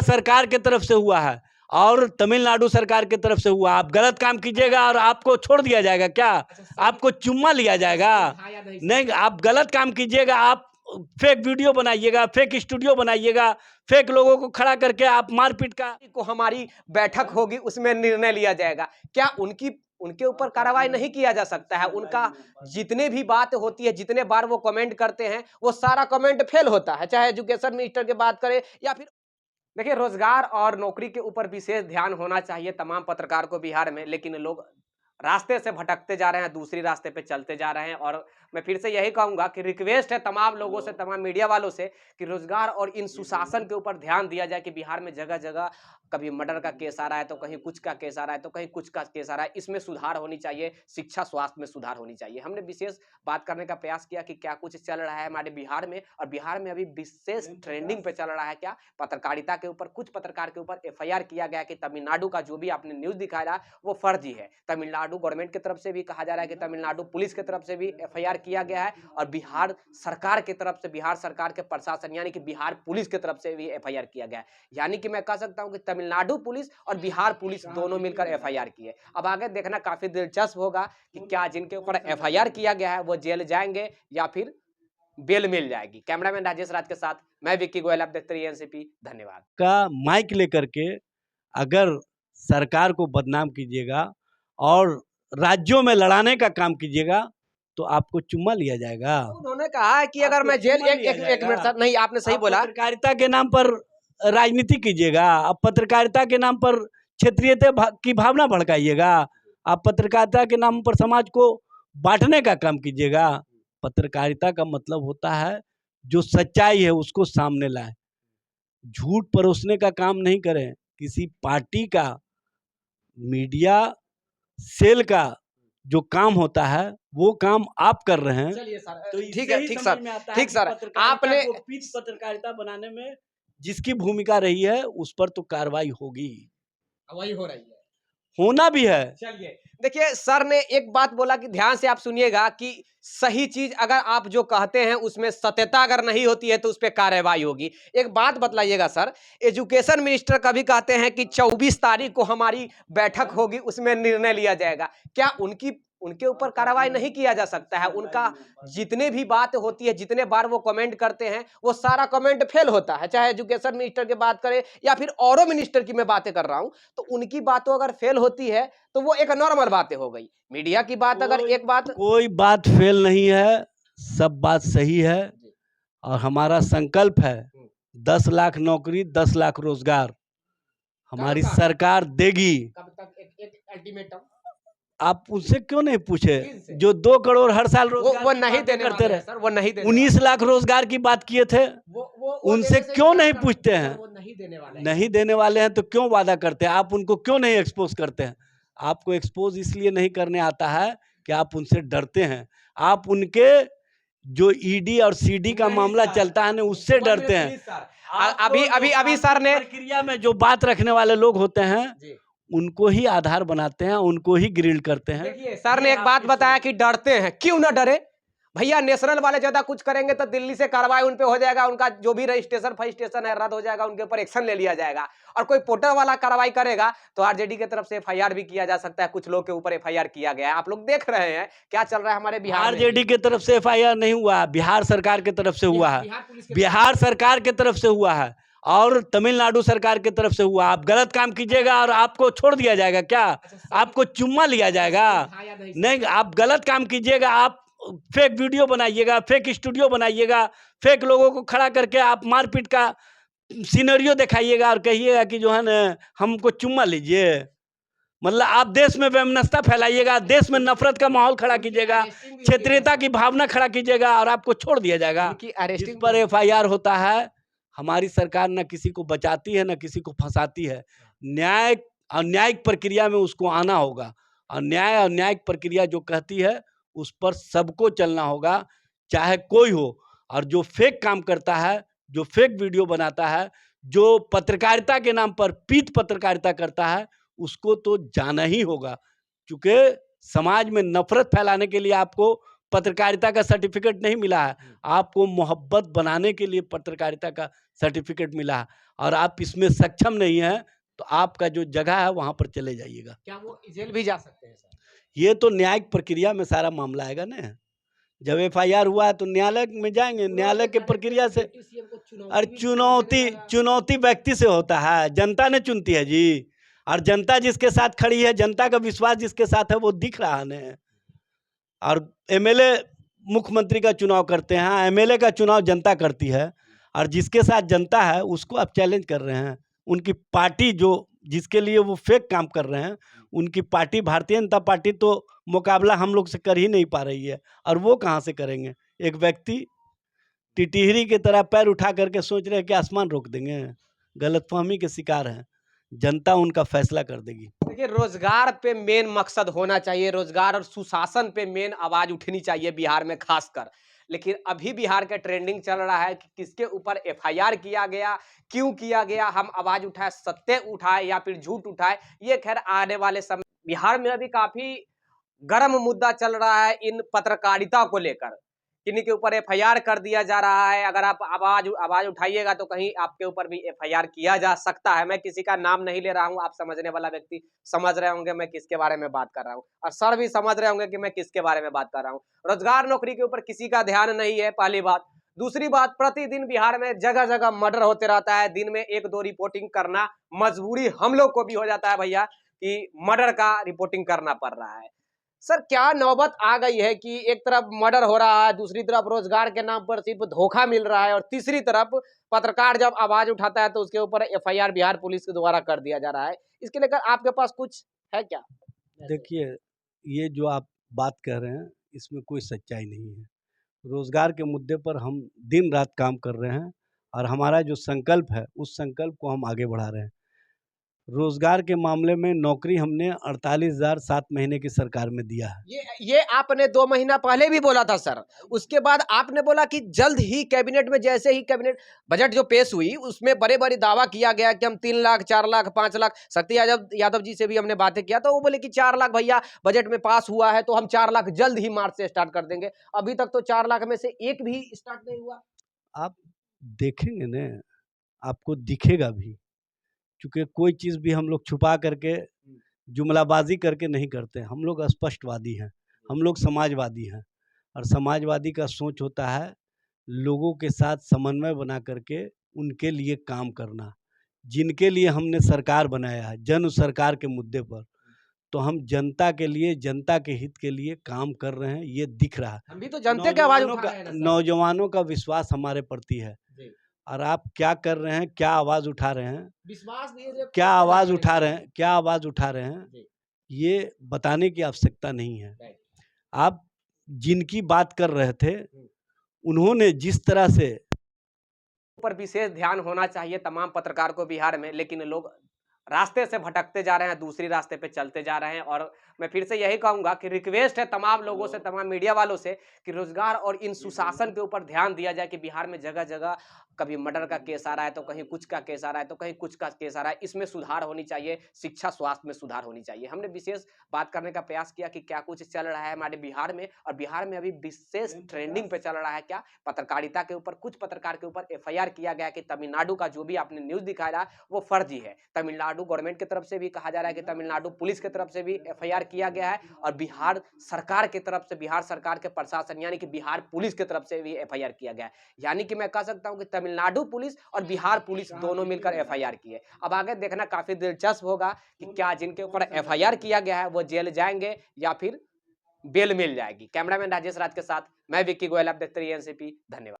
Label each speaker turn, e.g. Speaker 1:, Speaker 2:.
Speaker 1: बिहार सरकार के तरफ से हुआ है और तमिलनाडु सरकार की तरफ से हुआ। आप गलत काम कीजिएगा और आपको छोड़ दिया जाएगा क्या? आपको चुम्मा लिया जाएगा? नहीं, आप गलत काम कीजिएगा, आप फेक वीडियो बनाइएगा, फेक स्टूडियो बनाइएगा, फेक लोगों को खड़ा करके आप मारपीट का
Speaker 2: को हमारी बैठक होगी उसमें निर्णय लिया जाएगा। क्या उनके ऊपर कार्रवाई नहीं किया जा सकता है? उनका जितने भी बात होती है, जितने बार वो कमेंट करते हैं, वो सारा कमेंट फेल होता है, चाहे एजुकेशन मिनिस्टर की बात करें या फिर देखिए रोजगार और नौकरी के ऊपर विशेष ध्यान होना चाहिए तमाम पत्रकार को बिहार में, लेकिन लोग रास्ते से भटकते जा रहे हैं, दूसरी रास्ते पे चलते जा रहे हैं। और मैं फिर से यही कहूंगा कि रिक्वेस्ट है तमाम लोगों से, तमाम मीडिया वालों से कि रोजगार और इन सुशासन के ऊपर ध्यान दिया जाए कि बिहार में जगह जगह कभी मर्डर का केस आ रहा है, तो कहीं कुछ का केस आ रहा है, तो कहीं कुछ का केस आ रहा है। इसमें सुधार होनी चाहिए, शिक्षा स्वास्थ्य में सुधार होनी चाहिए। हमने विशेष बात करने का प्रयास किया कि क्या कुछ चल रहा है हमारे बिहार में, और बिहार में अभी विशेष ट्रेंडिंग पे चल रहा है क्या, पत्रकारिता के ऊपर। कुछ पत्रकार के ऊपर एफआईआर किया गया कि तमिलनाडु का जो भी आपने न्यूज दिखाया वो फर्जी है। तमिलनाडु गवर्नमेंट की तरफ से भी कहा जा रहा है कि तमिलनाडु पुलिस की तरफ से भी एफआईआर किया गया है, और बिहार सरकार की तरफ से, बिहार सरकार के प्रशासन यानी कि बिहार पुलिस की तरफ से भी एफआईआर किया गया है। यानी कि मैं कह सकता हूं कि तमिलनाडु पुलिस और बिहार पुलिस दोनों मिलकर एफआईआर की है। अब आगे देखना काफी दिलचस्प होगा कि क्या जिनके ऊपर एफआईआर किया गया है वो जेल जाएंगे या फिर बेल मिल जाएगी। कैमरामैन राजेश राज के साथ मैं विक्की गोयल, आप देखते रहिए एनसीपी। धन्यवाद।
Speaker 1: का माइक लेकर के अगर सरकार को बदनाम कीजिएगा और राज्यों में लड़ाने का काम कीजिएगा तो आपको चुम्मा लिया जाएगा।
Speaker 2: उन्होंने कहा है कि अगर मैं जेल एक मिनट सर, नहीं आपने सही बोला,
Speaker 1: पत्रकारिता के नाम पर राजनीति कीजिएगा, आप पत्रकारिता के नाम पर क्षेत्रीयता की भावना भड़काइएगा, आप पत्रकारिता के नाम पर समाज को बांटने का काम कीजिएगा। पत्रकारिता का मतलब होता है जो सच्चाई है उसको सामने लाए, झूठ परोसने का काम नहीं करें। किसी पार्टी का मीडिया सेल का जो काम होता है वो काम आप कर रहे हैं।
Speaker 2: चलिए सर,
Speaker 1: तो
Speaker 2: ठीक है, ठीक सर, ठीक सर,
Speaker 1: आपने
Speaker 2: आपने
Speaker 1: पत्रकारिता बनाने में जिसकी भूमिका रही है उस पर तो कार्रवाई होगी,
Speaker 2: वही हो रही है,
Speaker 1: होना भी है।
Speaker 2: चलिए देखिए, सर ने एक बात बोला कि ध्यान से आप सुनिएगा कि सही चीज अगर आप जो कहते हैं उसमें सत्यता अगर नहीं होती है तो उस पर कार्रवाई होगी। एक बात बतलाइएगा सर, एजुकेशन मिनिस्टर कभी कहते हैं कि 24 तारीख को हमारी बैठक होगी उसमें निर्णय लिया जाएगा। क्या उनके ऊपर कार्रवाई नहीं किया जा सकता है? उनका जितने भी बात होती है, जितने बार वो कमेंट करते हैं, वो सारा कमेंट फेल होता है, चाहे एजुकेशन मिनिस्टर की बात करें या फिर औरों मिनिस्टर की मैं बातें कर रहा हूं, तो उनकी बातों अगर फेल होती है तो वो एक नॉर्मल बातें हो गई। मीडिया की बात अगर एक बात,
Speaker 1: कोई बात फेल नहीं है, सब बात सही है। और हमारा संकल्प है 10 लाख नौकरी, 10 लाख रोजगार हमारी सरकार देगी।
Speaker 2: कब तक एक अल्टीमेटम
Speaker 1: आप उनसे क्यों नहीं पूछे जो 2 करोड़ हर साल रोजगार
Speaker 2: वो नहीं देने करते रहे सर, वो नहीं देने
Speaker 1: 19 लाख रोजगार की बात किए थे, उनसे क्यों नहीं पूछते हैं?
Speaker 2: वो नहीं
Speaker 1: देने वाले हैं तो क्यों वादा करते हैं? आप उनको क्यों नहीं एक्सपोज करते हैं? आपको एक्सपोज इसलिए नहीं करने आता है कि आप उनसे डरते हैं। आप उनके जो ईडी और सीडी का मामला चलता है ना, उससे डरते हैं।
Speaker 2: अभी सर ने
Speaker 1: प्रक्रिया में जो बात रखने वाले लोग होते हैं उनको ही आधार बनाते हैं, उनको ही ग्रिल करते हैं।
Speaker 2: देखिए सर ने एक बात बताया कि डरते हैं, क्यों ना डरे भैया। नेशनल वाले ज्यादा कुछ करेंगे तो दिल्ली से कार्रवाई उन पे हो जाएगा, उनका जो भी रजिस्ट्रेशन फजिस्ट्रेशन है रद्द हो जाएगा, उनके ऊपर एक्शन ले लिया जाएगा। और कोई पोर्टल वाला कार्रवाई करेगा तो आरजेडी की तरफ से एफआईआर भी किया जा सकता है। कुछ लोग के ऊपर एफआईआर किया गया है, आप लोग देख रहे हैं क्या चल रहा है हमारे बिहार में।
Speaker 1: आरजेडी की तरफ से एफआईआर नहीं हुआ, बिहार सरकार की तरफ से हुआ है, बिहार सरकार की तरफ से हुआ है और तमिलनाडु सरकार की तरफ से हुआ। आप गलत काम कीजिएगा और आपको छोड़ दिया जाएगा क्या? आपको चुम्मा लिया जाएगा? नहीं, आप गलत काम कीजिएगा, आप फेक वीडियो बनाइएगा, फेक स्टूडियो बनाइएगा, फेक लोगों को खड़ा करके आप मारपीट का सिनेरियो दिखाइएगा और कहिएगा कि जो है ना हमको चुम्मा लीजिए। मतलब आप देश में वैमनस्यता फैलाइएगा, देश में नफरत का माहौल खड़ा कीजिएगा, क्षेत्रीयता की भावना खड़ा कीजिएगा और आपको छोड़ दिया जाएगा। जिस पर एफआईआर होता है, हमारी सरकार न किसी को बचाती है न किसी को फंसाती है। न्याय और न्यायिक प्रक्रिया में उसको आना होगा, और न्याय और न्यायिक प्रक्रिया जो कहती है उस पर सबको चलना होगा, चाहे कोई हो। और जो फेक काम करता है, जो फेक वीडियो बनाता है, जो पत्रकारिता के नाम पर पीत पत्रकारिता करता है, उसको तो जाना ही होगा। क्योंकि समाज में नफरत फैलाने के लिए आपको पत्रकारिता का सर्टिफिकेट नहीं मिला है, आपको मोहब्बत बनाने के लिए पत्रकारिता का सर्टिफिकेट मिला है, और आप इसमें सक्षम नहीं है तो आपका जो जगह है वहां पर चले जाइएगा।
Speaker 2: क्या वो जेल भी जा सकते हैं सर?
Speaker 1: ये तो न्यायिक प्रक्रिया में सारा मामला आएगा ना। जब एफआईआर हुआ है तो न्यायालय में जाएंगे, न्यायालय के प्रक्रिया से। और चुनौती व्यक्ति से होता है, जनता ने चुनती है जी। और जनता जिसके साथ खड़ी है, जनता का विश्वास जिसके साथ है, वो दिख रहा है ना। और एमएलए मुख्यमंत्री का चुनाव करते हैं, एमएलए का चुनाव जनता करती है, और जिसके साथ जनता है उसको आप चैलेंज कर रहे हैं। उनकी पार्टी जो जिसके लिए वो फेक काम कर रहे हैं, उनकी पार्टी भारतीय जनता पार्टी तो मुकाबला हम लोग से कर ही नहीं पा रही है, और वो कहाँ से करेंगे। एक व्यक्ति टिटिहरी की तरह पैर उठा करके सोच रहे हैं कि आसमान रोक देंगे, गलतफहमी के शिकार हैं। जनता उनका फैसला कर देगी।
Speaker 2: देखिए, रोजगार पे मेन मकसद होना चाहिए, रोजगार और सुशासन पे मेन आवाज उठनी चाहिए बिहार में खासकर। लेकिन अभी बिहार का ट्रेंडिंग चल रहा है कि किसके ऊपर एफआईआर किया गया, क्यों किया गया, हम आवाज उठाए, सत्य उठाए या फिर झूठ उठाए। ये खैर आने वाले समय बिहार में अभी काफी गर्म मुद्दा चल रहा है इन पत्रकारिता को लेकर। किन्हीं के ऊपर एफआईआर कर दिया जा रहा है, अगर आप आवाज उठाइएगा तो कहीं आपके ऊपर भी एफआईआर किया जा सकता है। मैं किसी का नाम नहीं ले रहा हूं, आप समझने वाला व्यक्ति समझ रहे होंगे मैं किसके बारे में बात कर रहा हूं, और सर भी समझ रहे होंगे कि मैं किसके बारे में बात कर रहा हूं। रोजगार नौकरी के ऊपर किसी का ध्यान नहीं है, पहली बात। दूसरी बात, प्रतिदिन बिहार में जगह जगह मर्डर होते रहता है, दिन में 1-2 रिपोर्टिंग करना मजबूरी हम लोग को भी हो जाता है भैया, कि मर्डर का रिपोर्टिंग करना पड़ रहा है। सर, क्या नौबत आ गई है कि एक तरफ मर्डर हो रहा है, दूसरी तरफ रोजगार के नाम पर सिर्फ धोखा मिल रहा है, और तीसरी तरफ पत्रकार जब आवाज उठाता है तो उसके ऊपर एफआईआर बिहार पुलिस के द्वारा कर दिया जा रहा है। इसके लेकर आपके पास कुछ है क्या?
Speaker 1: देखिए, ये जो आप बात कह रहे हैं इसमें कोई सच्चाई नहीं है। रोजगार के मुद्दे पर हम दिन रात काम कर रहे हैं, और हमारा जो संकल्प है उस संकल्प को हम आगे बढ़ा रहे हैं। रोजगार के मामले में नौकरी हमने 48,000 7 महीने की सरकार में दिया है।
Speaker 2: ये आपने 2 महीना पहले भी बोला था सर। उसके बाद आपने बोला कि जल्द ही कैबिनेट में, जैसे ही कैबिनेट बजट जो पेश हुई उसमें बड़े-बड़े दावा किया गया कि हम 3 लाख, 4 लाख, 5 लाख। शक्ति यादव जी से भी हमने बातें किया तो वो बोले कि 4 लाख भैया बजट में पास हुआ है, तो हम 4 लाख जल्द ही मार्च से स्टार्ट कर देंगे। अभी तक तो 4 लाख में से एक भी स्टार्ट नहीं हुआ।
Speaker 1: आप देखेंगे ना, आपको दिखेगा भी, क्योंकि कोई चीज़ भी हम लोग छुपा करके जुमलाबाजी करके नहीं करते। हम लोग स्पष्टवादी हैं, हम लोग समाजवादी हैं, और समाजवादी का सोच होता है लोगों के साथ समन्वय बना करके उनके लिए काम करना। जिनके लिए हमने सरकार बनाया है, जन सरकार के मुद्दे पर, तो हम जनता के लिए, जनता के हित के लिए काम कर रहे हैं, ये दिख रहा है।
Speaker 2: हम भी तो जनता की आवाज उठा रहे हैं ना सर।
Speaker 1: नौजवानों का विश्वास हमारे प्रति है, और आप क्या कर रहे हैं, क्या आवाज उठा रहे हैं,
Speaker 2: विश्वास नहीं,
Speaker 1: क्या आवाज उठा रहे हैं, क्या आवाज उठा रहे हैं, ये बताने की आवश्यकता नहीं है। आप जिनकी बात कर रहे थे, उन्होंने जिस तरह से
Speaker 2: पर विशेष ध्यान होना चाहिए तमाम पत्रकार को बिहार में, लेकिन लोग रास्ते से भटकते जा रहे हैं, दूसरी रास्ते पे चलते जा रहे हैं। और मैं फिर से यही कहूंगा कि रिक्वेस्ट है तमाम लोगों से, तमाम मीडिया वालों से, कि रोजगार और इन सुशासन के ऊपर ध्यान दिया जाए। कि बिहार में जगह जगह कभी मर्डर का केस आ रहा है, तो कहीं कुछ का केस आ रहा है, तो कहीं कुछ का केस आ रहा है। इसमें सुधार होनी चाहिए, शिक्षा स्वास्थ्य में सुधार होनी चाहिए। हमने विशेष बात करने का प्रयास किया कि क्या कुछ चल रहा है हमारे बिहार में, और बिहार में अभी विशेष ट्रेंडिंग पे चल रहा है क्या, पत्रकारिता के ऊपर। कुछ पत्रकार के ऊपर एफआईआर किया गया कि तमिलनाडु का जो भी आपने न्यूज दिखाया वो फर्जी है। तमिलनाडु गवर्नमेंट की तरफ से भी कहा जा रहा है कि तमिलनाडु पुलिस की तरफ से भी एफआईआर किया गया है, और बिहार सरकार की तरफ से, बिहार सरकार के प्रशासन यानी कि बिहार पुलिस की तरफ से भी एफआईआर किया गया है। यानी कि मैं कह सकता हूं कि तमिलनाडु पुलिस और बिहार पुलिस दोनों मिलकर एफआईआर की है। अब आगे देखना काफी दिलचस्प होगा कि क्या जिनके ऊपर एफआईआर किया गया है वो जेल जाएंगे या फिर बेल मिल जाएगी। कैमरामैन राजेश राज के साथ मैं विक्की गोयल, आप देखते रहिए एनसीपी। धन्यवाद।